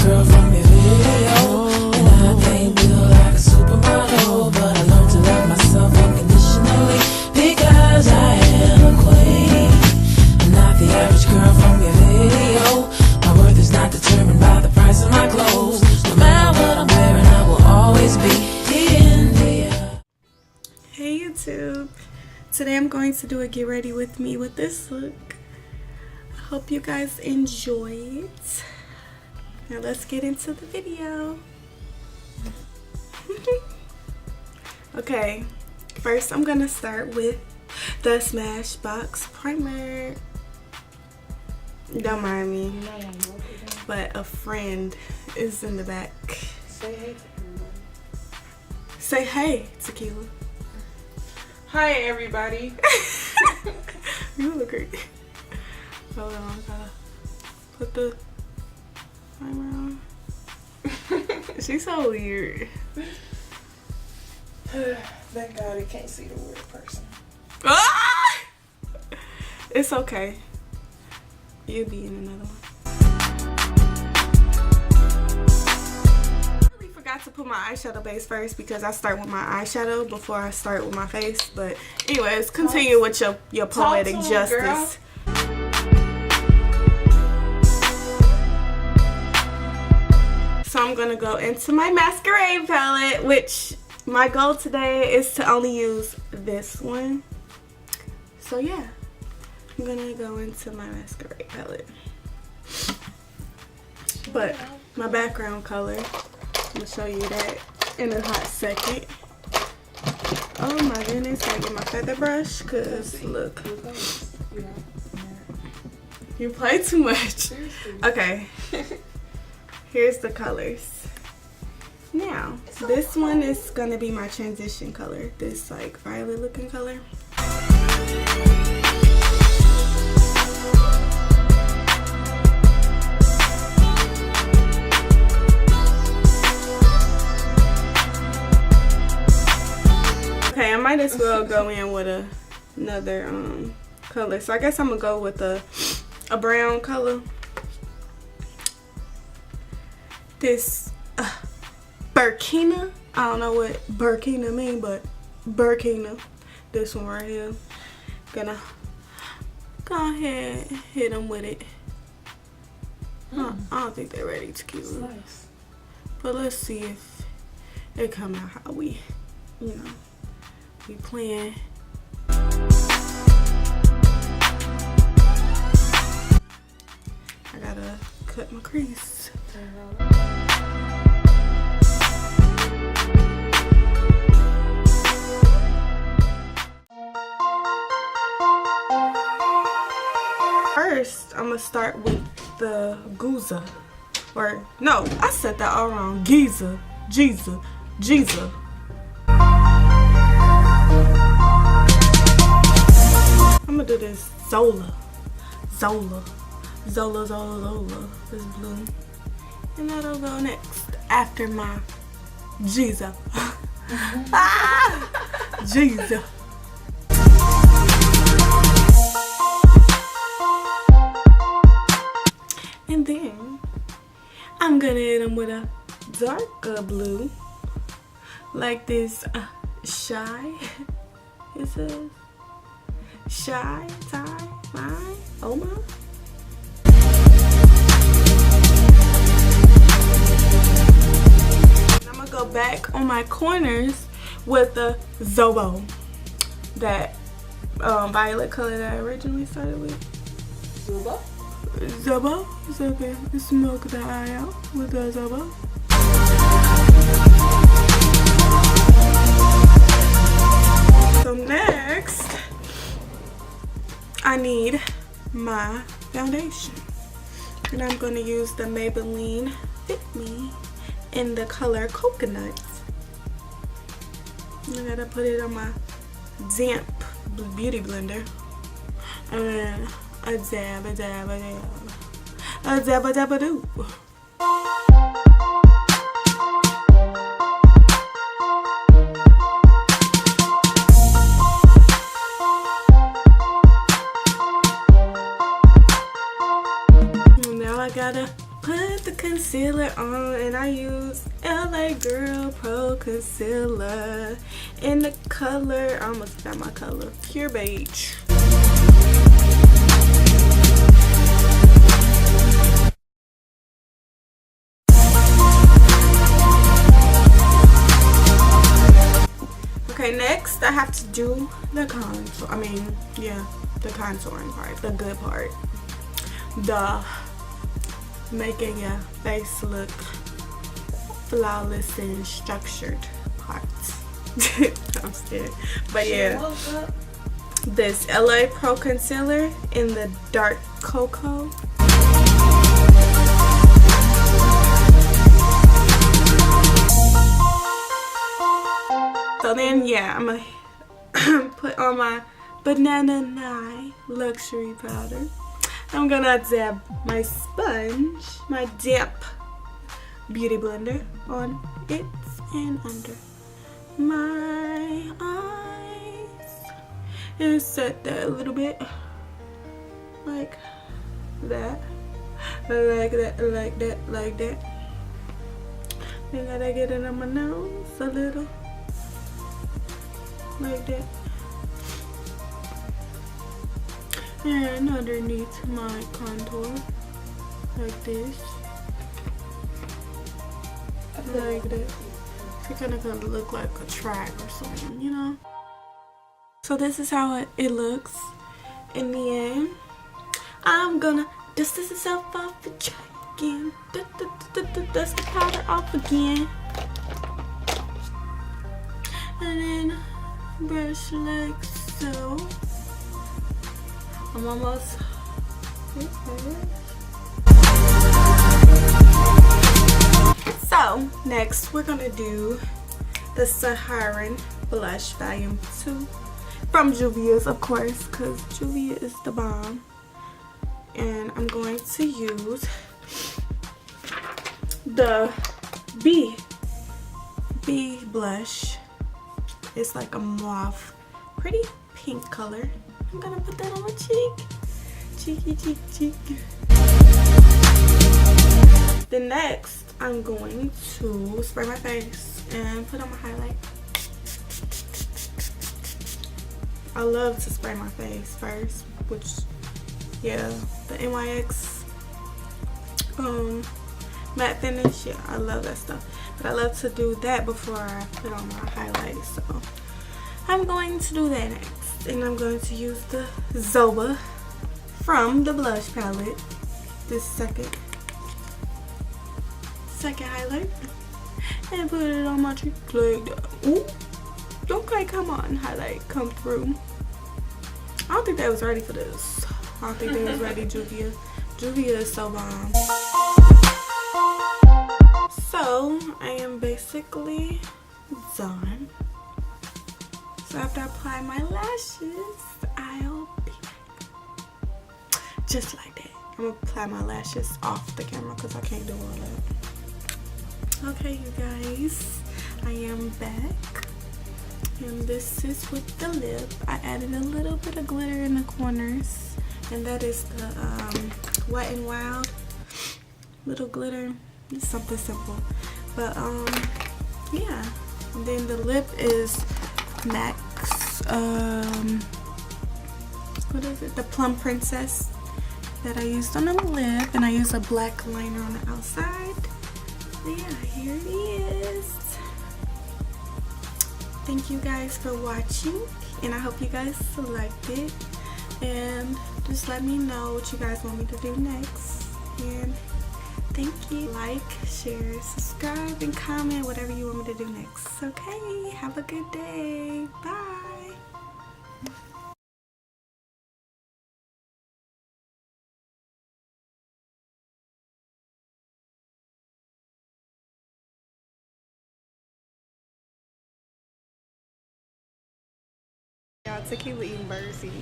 girl from your video, and I can't feel like a supermodel, but I learned to love myself unconditionally because I am a queen. I'm not the average girl from your video. My worth is not determined by the price of my clothes. No matter what I'm wearing, I will always be India. Hey YouTube, today I'm going to do a get ready with me with this look. I hope you guys enjoy it. Now let's get into the video. Okay, first I'm gonna start with the Smashbox primer. Don't mind me, but a friend is in the back. Say hey to everybody. Say hey, Tequila. Hi everybody. You look great. Hold on, I gotta put the primer on. She's so weird. Thank God he can't see the weird person. Ah! It's okay. You'll be in another one. I really forgot to put my eyeshadow base first because I start with my eyeshadow before I start with my face. But anyways, continue with your poetic justice. So I'm gonna go into my Masquerade palette, which my goal today is to only use this one. So yeah, I'm gonna go into my Masquerade palette. But my background color, I'm gonna show you that in a hot second. Oh my goodness, I get my feather brush, cause look. You play too much. Okay. Here's the colors. Now, this one is gonna be my transition color. This like violet looking color. Okay, I might as well go in with another color. So I guess I'm gonna go with a brown color. This Burkina. I don't know what Burkina mean, but Burkina. This one right here. Gonna go ahead and hit them with it. I don't think they're ready to keep it. Nice. But let's see if it come out how we, you know, we playing. I gotta cut my crease. First, I'm gonna start with the Giza. Or, no, I said that all wrong. Giza. I'm gonna do this Zola. This blue. And that'll go next after my Giza. Giza. And then I'm gonna hit them with a darker blue, like this shy. It says shy tie my oh my. I'm gonna go back on my corners with the Zobo, that violet color that I originally started with. Zobo? It's okay. Smoke the eye out with the Zobo. So next, I need my foundation. And I'm going to use the Maybelline Fit Me in the color Coconut. I gotta put it on my damp beauty blender. And then a dab, a dab, a dab. A dab, a dab, a doo. Now I gotta put put the concealer on, and I use LA Girl Pro Concealer in the color, I almost got my color, pure beige. Okay, next I have to do the contour. I mean, yeah, the contouring part, the good part. The making your face look flawless and structured parts. I'm scared. But yeah, this LA Pro Concealer in the dark cocoa. So then, yeah, I'm gonna put on my Banana Nye luxury powder. I'm gonna dab my sponge, my dip beauty blender on it and under my eyes, and set that a little bit like that, like that, like that, like that. Then gotta get it on my nose a little. Like that, and underneath my contour, like this, like that. It's kind of gonna look like a track or something, you know. So this is how it looks in the end. I'm gonna dust this off again, dust the powder off again, and then brush like so. I'm almost so next we're gonna do the Tehraaaa blush volume 2 from Juvia's, of course, because Juvia is the bomb. And I'm going to use the B blush. It's like a mauve, pretty pink color. I'm gonna put that on my cheek. Cheeky, cheek, cheek. Then next, I'm going to spray my face and put on my highlight. I love to spray my face first, which, yeah, the NYX matte finish, yeah, I love that stuff. But I love to do that before I put on my highlight, so I'm going to do that next. And I'm going to use the Zoba from the blush palette, this second highlight, and put it on my cheek like that. Ooh, okay, come on, highlight, come through. I don't think they was ready for this. I don't think they was ready, Juvia. Juvia is so bomb. So I am basically done. So after I apply my lashes, I'll be back. Just like that. I'm gonna apply my lashes off the camera because I can't do all that. Okay, you guys, I am back. And this is with the lip. I added a little bit of glitter in the corners. And that is the Wet n Wild little glitter. It's something simple. But yeah. And then the lip is MAC's what is it? The Plum Princess that I used on the lip, and I used a black liner on the outside. But yeah, here it is. Thank you guys for watching, and I hope you guys liked it. And just let me know what you guys want me to do next. And thank you. Like, share, subscribe, and comment whatever you want me to do next. Okay, have a good day. Bye. Y'all, tequila eating bird seed.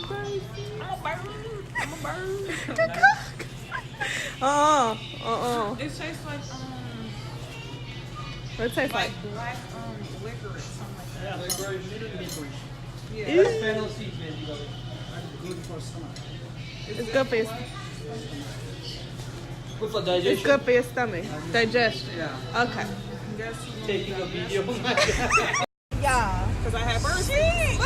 I'm a bird. It tastes like What it tastes like? black licorice, something like that. Yeah, licorice, little licorice. Yeah. That's fennel seeds, basically. And good for stomach. It's good for your Good for It's digestion. good for your stomach. Digestion. Yeah. Okay. Taking a video. Yeah. Because I have birds. She eat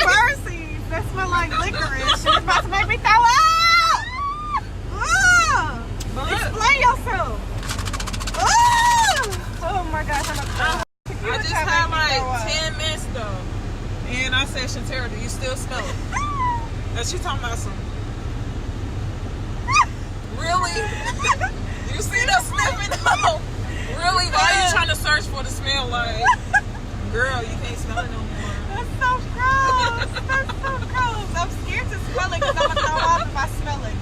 Mercies that smell like licorice. She's about to make me throw up. Explain yourself. Oh my gosh, I'm about to I just had like 10 minutes though. And I said, Shantehra, do you still smell it? And she talking about some. Really? You see that sniffing though? Really? Why are you trying to search for the smell? Like, girl, you can't smell it no more. That's so gross. That's so gross. I'm scared to smell it because I'm going to throw up if I smell it.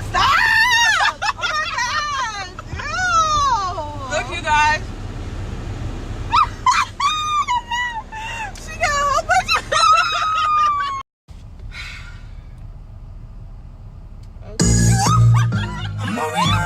Stop! Oh my gosh! Ew! Look, you guys. She got a whole bunch of... I'm already